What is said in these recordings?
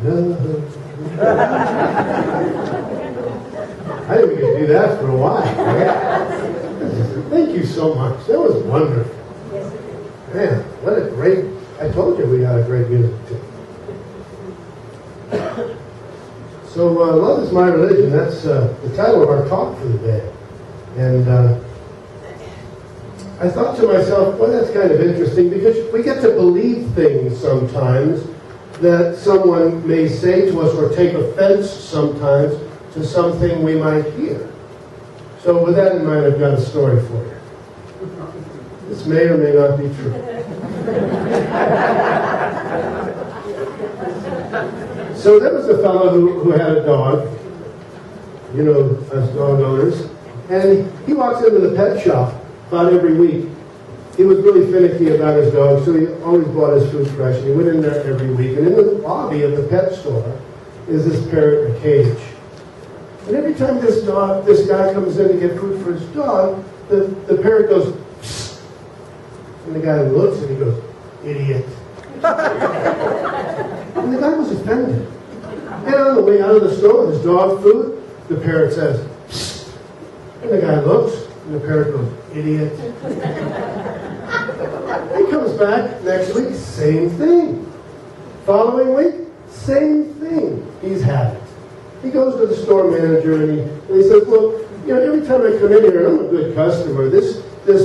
I think we could do that for a while. Right? Thank you so much. That was wonderful. Man, what a great... I told you we had a great music team. So, Love is My Religion, that's the title of our talk for the day. And I thought to myself, well, that's kind of interesting because we get to believe things sometimes that someone may say to us or take offense sometimes to something we might hear. So with that in mind, I've got a story for you. This may or may not be true. So there was a fellow who had a dog, you know, us dog owners, and he walks into the pet shop about every week. He was really finicky about his dog, so he always bought his food fresh, and he went in there every week. And in the lobby of the pet store is this parrot in a cage. And every time this guy comes in to get food for his dog, the parrot goes, psst. And the guy looks and he goes, idiot. And the guy was offended. And on the way out of the store with his dog food, the parrot says, psst. And the guy looks, and the parrot goes, idiot. He comes back next week, same thing. Following week, same thing. He's had it. He goes to the store manager and he says, well, you know, every time I come in here, and I'm a good customer, this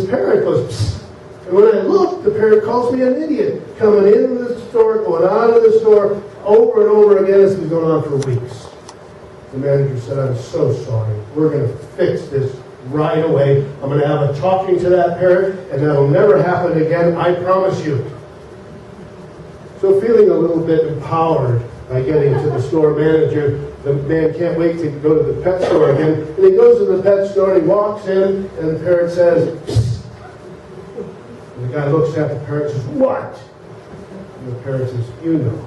parrot goes, psst. And when I look, the parrot calls me an idiot. Coming into the store, going out of the store, over and over again. This has been going on for weeks. The manager said, I'm so sorry. We're going to fix this right away. I'm going to have a talking to that parrot, and that'll never happen again. I promise you. So feeling a little bit empowered by getting to the store manager, the man can't wait to go to the pet store again. And he goes to the pet store and he walks in, and the parrot says, psst. And the guy looks at the parrot and says, what? And the parrot says, you know.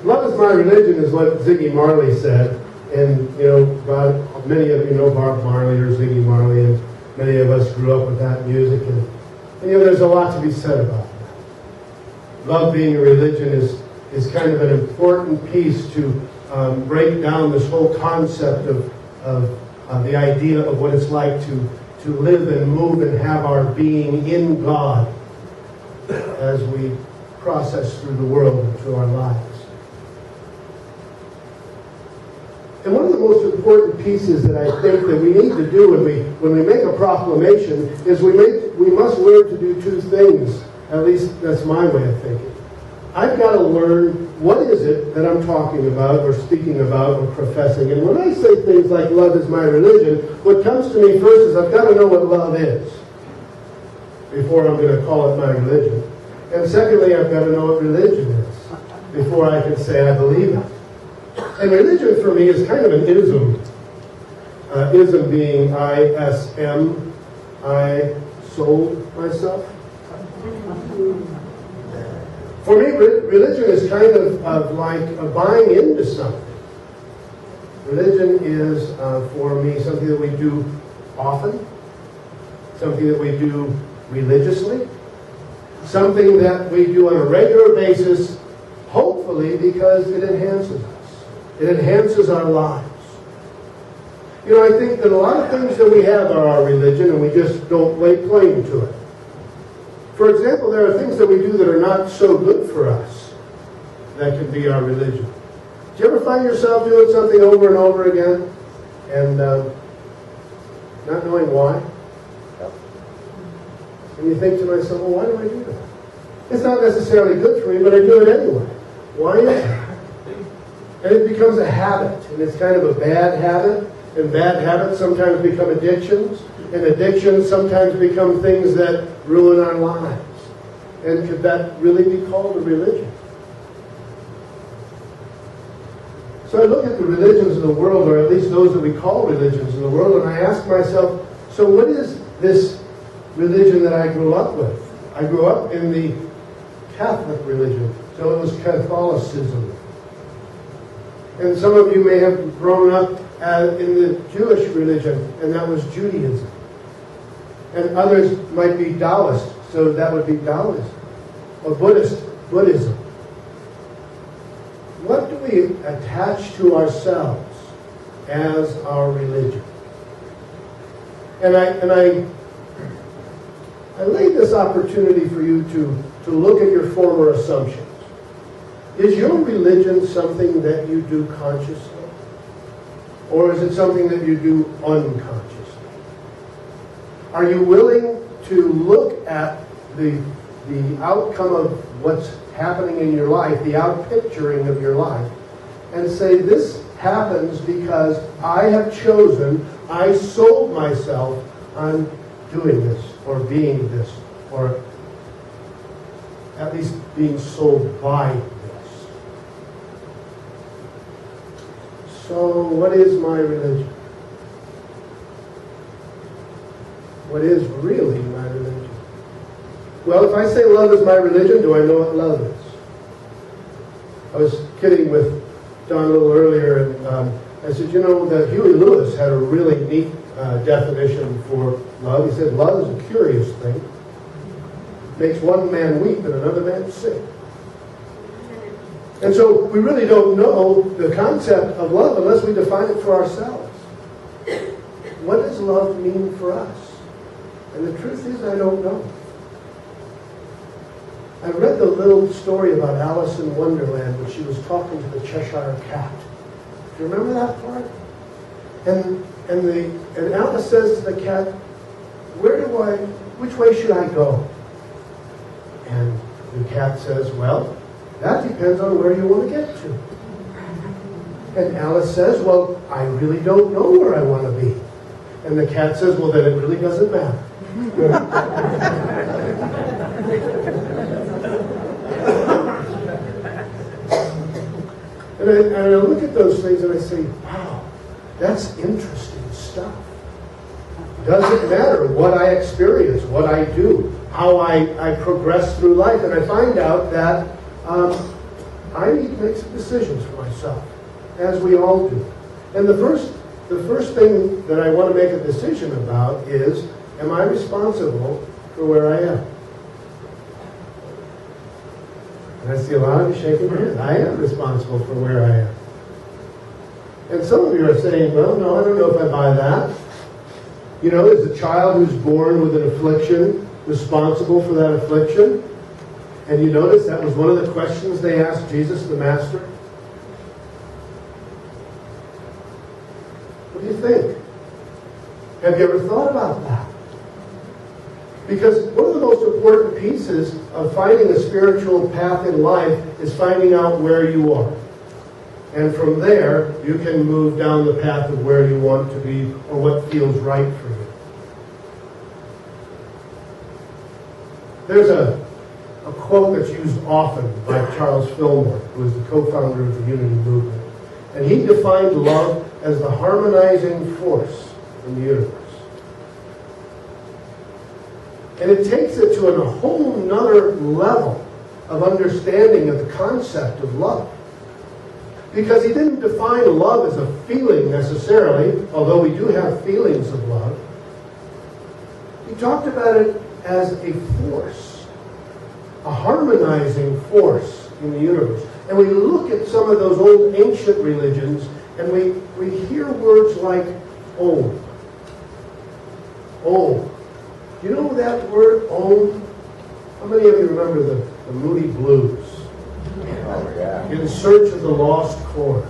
Love is My Religion is what Ziggy Marley said. And, you know, many of you know Bob Marley or Ziggy Marley, and many of us grew up with that music. And you know, there's a lot to be said about that. Love being a religion is kind of an important piece to break down this whole concept of the idea of what it's like to live and move and have our being in God as we process through the world and through our lives. And one of the most important pieces that I think that we need to do when we make a proclamation is we must learn to do two things. At least that's my way of thinking. I've got to learn what is it that I'm talking about or speaking about or professing. And when I say things like love is my religion, what comes to me first is I've got to know what love is before I'm going to call it my religion. And secondly, I've got to know what religion is before I can say I believe it. And religion for me is kind of an ism. Ism being I-S-M, I sold myself. For me, religion is kind of like buying into something. Religion is, for me, something that we do often, something that we do religiously, something that we do on a regular basis, hopefully because it enhances us. It enhances our lives. You know, I think that a lot of things that we have are our religion and we just don't lay claim to it. For example, there are things that we do that are not so good for us that can be our religion. Do you ever find yourself doing something over and over again and not knowing why? And you think to myself, well, why do I do that? It's not necessarily good for me, but I do it anyway. Why is that? And it becomes a habit, and it's kind of a bad habit, and bad habits sometimes become addictions, and addictions sometimes become things that ruin our lives. And could that really be called a religion? So I look at the religions of the world, or at least those that we call religions in the world, and I ask myself, so what is this religion that I grew up with? I grew up in the Catholic religion, so it was Catholicism. And some of you may have grown up in the Jewish religion, and that was Judaism. And others might be Taoist, so that would be Taoism. Or Buddhism. What do we attach to ourselves as our religion? And I laid this opportunity for you to look at your former assumptions. Is your religion something that you do consciously? Or is it something that you do unconsciously? Are you willing to look at the outcome of what's happening in your life, the outpicturing of your life, and say, this happens because I have chosen, I sold myself on doing this, or being this, or at least being sold by this. So, what is my religion? What is really my religion? Well, if I say love is my religion, do I know what love is? I was kidding with Don a little earlier, and I said, you know, that Huey Lewis had a really neat definition for love. He said, love is a curious thing. Makes one man weep and another man sing. And so we really don't know the concept of love unless we define it for ourselves. What does love mean for us? And the truth is, I don't know. I read the little story about Alice in Wonderland when she was talking to the Cheshire Cat. Do you remember that part? And Alice says to the cat, which way should I go? And the cat says, well, that depends on where you want to get to. And Alice says, well, I really don't know where I want to be. And the cat says, well, then it really doesn't matter. And I look at those things and I say, wow, that's interesting stuff. Doesn't matter what I experience, what I do, how I progress through life. And I find out that I need to make some decisions for myself, as we all do. And the first thing that I want to make a decision about is, am I responsible for where I am? And I see a lot of you shaking your head. I am responsible for where I am. And some of you are saying, well, no, I don't know if I buy that. You know, is a child who's born with an affliction responsible for that affliction? And you notice that was one of the questions they asked Jesus, the Master. What do you think? Have you ever thought about that? Because one of the most important pieces of finding a spiritual path in life is finding out where you are. And from there, you can move down the path of where you want to be or what feels right for you. There's a quote that's used often by Charles Fillmore, who is the co-founder of the Unity Movement. And he defined love as the harmonizing force in the universe. And it takes it to a whole nother level of understanding of the concept of love. Because he didn't define love as a feeling necessarily, although we do have feelings of love. He talked about it as a force, a harmonizing force in the universe. And we look at some of those old ancient religions and we hear words like Om. Om. Do you know that word, Om? How many of you remember the Moody Blues? Oh, yeah. In Search of the Lost Chord.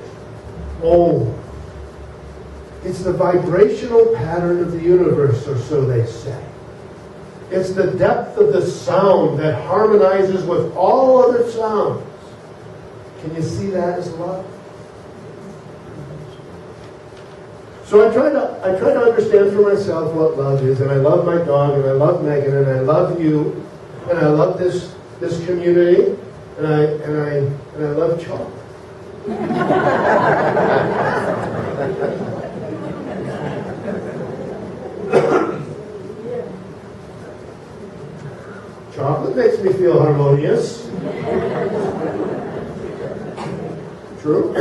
Om. It's the vibrational pattern of the universe, or so they say. It's the depth of the sound that harmonizes with all other sounds. Can you see that as love? So I try to understand for myself what love is, and I love my dog, and I love Megan, and I love you, and I love this community, and I love chocolate. Chocolate makes me feel harmonious. True?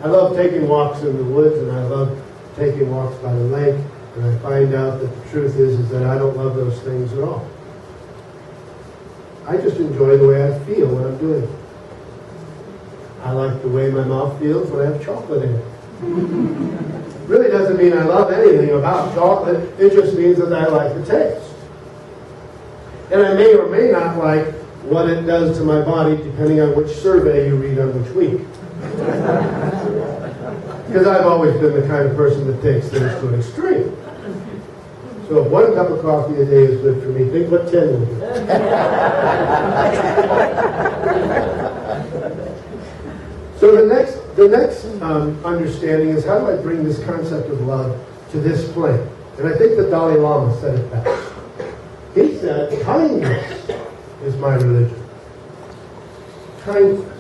I love taking walks in the woods, and I love taking walks by the lake, and I find out that the truth is that I don't love those things at all. I just enjoy the way I feel when I'm doing it. I like the way my mouth feels when I have chocolate in it. Really doesn't mean I love anything about chocolate. It just means that I like the taste. And I may or may not like what it does to my body depending on which survey you read on which week. Because I've always been the kind of person that takes things to an extreme. So if 1 cup of coffee a day is good for me, think what 10 will do. So the next understanding is, how do I bring this concept of love to this plane? And I think the Dalai Lama said it best. He said, kindness is my religion. Kindness.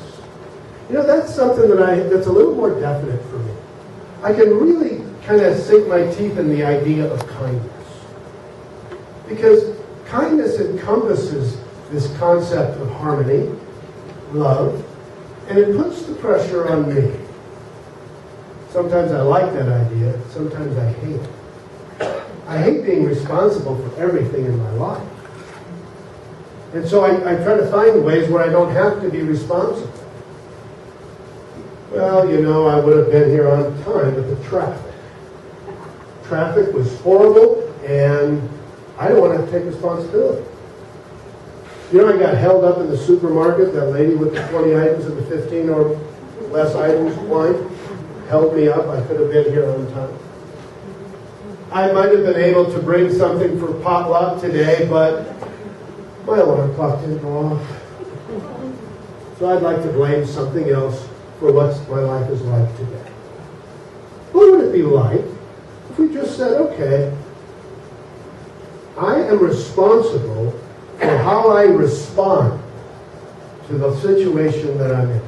You know, that's something that's a little more definite for me. I can really kind of sink my teeth in the idea of kindness. Because kindness encompasses this concept of harmony, love, and it puts the pressure on me. Sometimes I like that idea, sometimes I hate it. I hate being responsible for everything in my life. And so I try to find ways where I don't have to be responsible. Well, you know, I would have been here on time, but the traffic. Traffic was horrible, and I don't want to take responsibility. You know, I got held up in the supermarket. That lady with the 20 items and the 15 or less items line held me up. I could have been here on time. I might have been able to bring something for potluck today, but my alarm clock didn't go off. So I'd like to blame something else for what my life is like today. What would it be like if we just said, okay, I am responsible for how I respond to the situation that I'm in.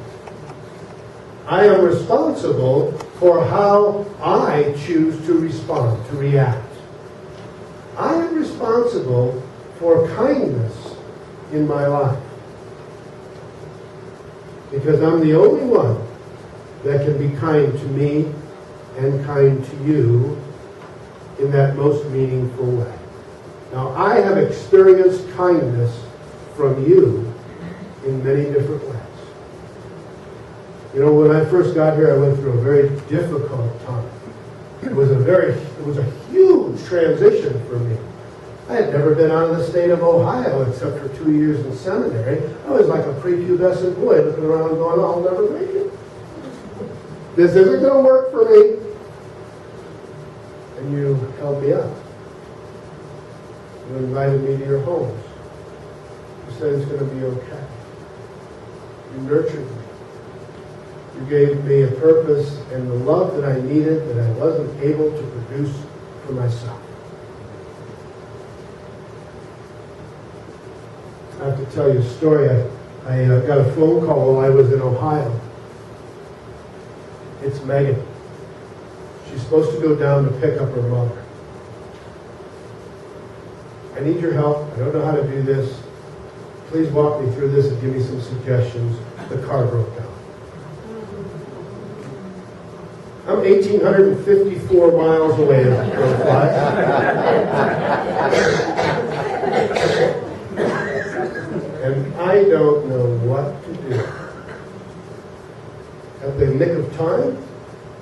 I am responsible for how I choose to respond, to react. I am responsible for kindness in my life. Because I'm the only one that can be kind to me and kind to you in that most meaningful way. Now, I have experienced kindness from you in many different ways. You know, when I first got here, I went through a very difficult time. It was a huge transition for me. I had never been out of the state of Ohio except for 2 years in seminary. I was like a prepubescent boy looking around going, I'll never make it. This isn't going to work for me. And you held me up. You invited me to your homes. You said it's going to be okay. You nurtured me. You gave me a purpose and the love that I needed that I wasn't able to produce for myself. I have to tell you a story. I got a phone call while I was in Ohio. It's Megan. She's supposed to go down to pick up her mother. I need your help. I don't know how to do this. Please walk me through this and give me some suggestions. The car broke down. I'm 1,854 miles away as the crow flies. And I don't know what to do. At the nick of time,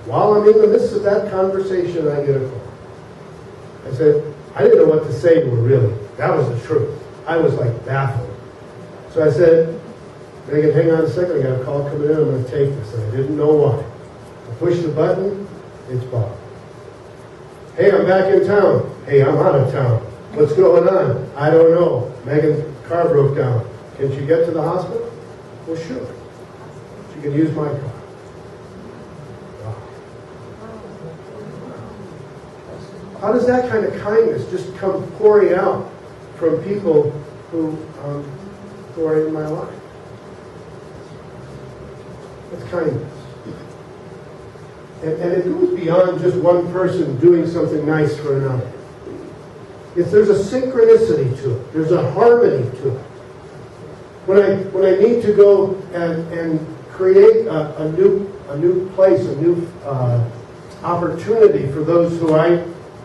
while I'm in the midst of that conversation, I get a call. I said, I didn't know what to say to her, really. That was the truth. I was like baffled. So I said, Megan, hang on a second. I got a call coming in. I'm going to take this. And I didn't know why. I pushed the button. It's Bob. Hey, I'm back in town. Hey, I'm out of town. What's going on? I don't know. Megan's car broke down. Can she get to the hospital? Well, sure. She can use my car. Wow. How does that kind of kindness just come pouring out from people who are in my life? That's kindness. And it goes beyond just one person doing something nice for another. There's a synchronicity to it. There's a harmony to it. When I need to go and create a new place, a new opportunity for those who I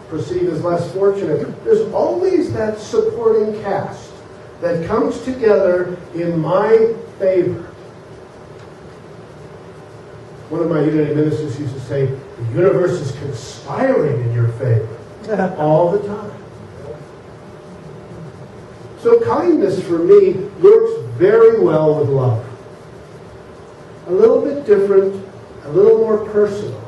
perceive as less fortunate, there's always that supporting cast that comes together in my favor. One of my Unity ministers used to say, the universe is conspiring in your favor all the time. So kindness for me works very well with love. A little bit different, a little more personal,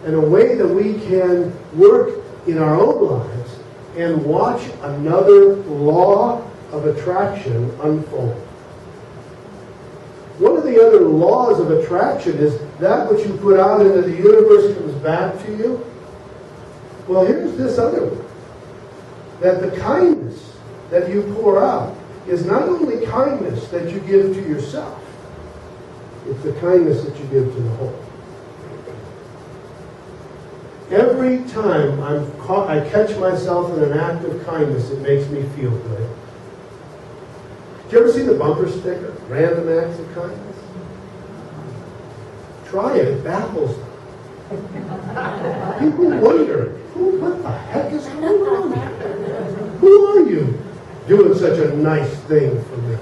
and a way that we can work in our own lives and watch another law of attraction unfold. One of the other laws of attraction is that which you put out into the universe comes back to you. Well, here's this other one. That the kindness that you pour out is not only kindness that you give to yourself, it's the kindness that you give to the whole. Every time I catch myself in an act of kindness, it makes me feel good. Did you ever see the bumper sticker, random acts of kindness? Try it baffles them. People wonder, what the heck is going on here? Who are you doing such a nice thing for me?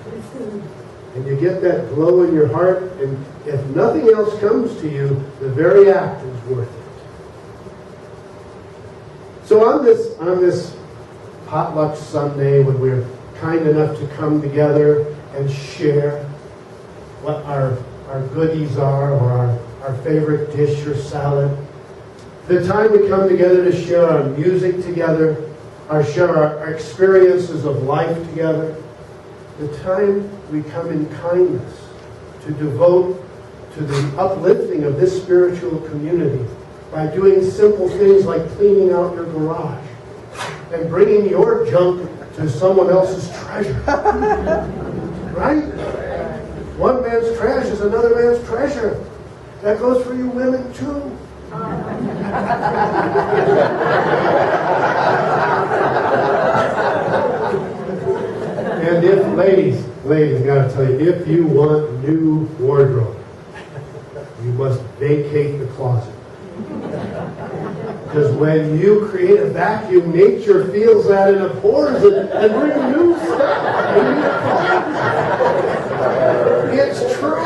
And you get that glow in your heart, and if nothing else comes to you, the very act is worth it. So on this potluck Sunday, when we're kind enough to come together and share what our goodies are, or our favorite dish or salad, the time we come together to share our music together, share our experiences of life together, the time we come in kindness to devote to the uplifting of this spiritual community by doing simple things like cleaning out your garage and bringing your junk to someone else's treasure. Right? One man's trash is another man's treasure. That goes for you women too. And if, ladies, I gotta tell you, if you want new wardrobe, you must vacate the closet. Because when you create a vacuum, nature feels that and abhors it and brings new stuff. It's true.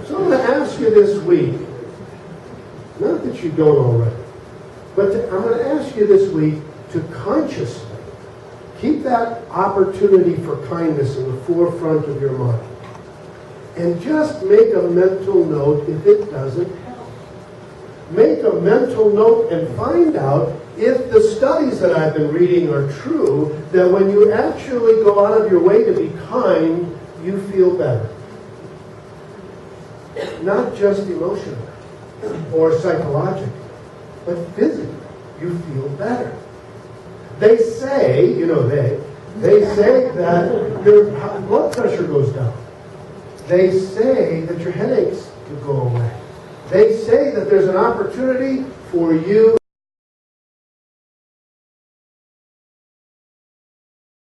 So I'm going to ask you this week, not that you don't already, but I'm going to ask you this week to consciously keep that opportunity for kindness in the forefront of your mind. And just make a mental note if it doesn't help. Make a mental note and find out if the studies that I've been reading are true, that when you actually go out of your way to be kind, you feel better. Not just emotionally or psychologically, but physically, you feel better. They say, they say that your blood pressure goes down. They say that your headaches could go away. They say that there's an opportunity for you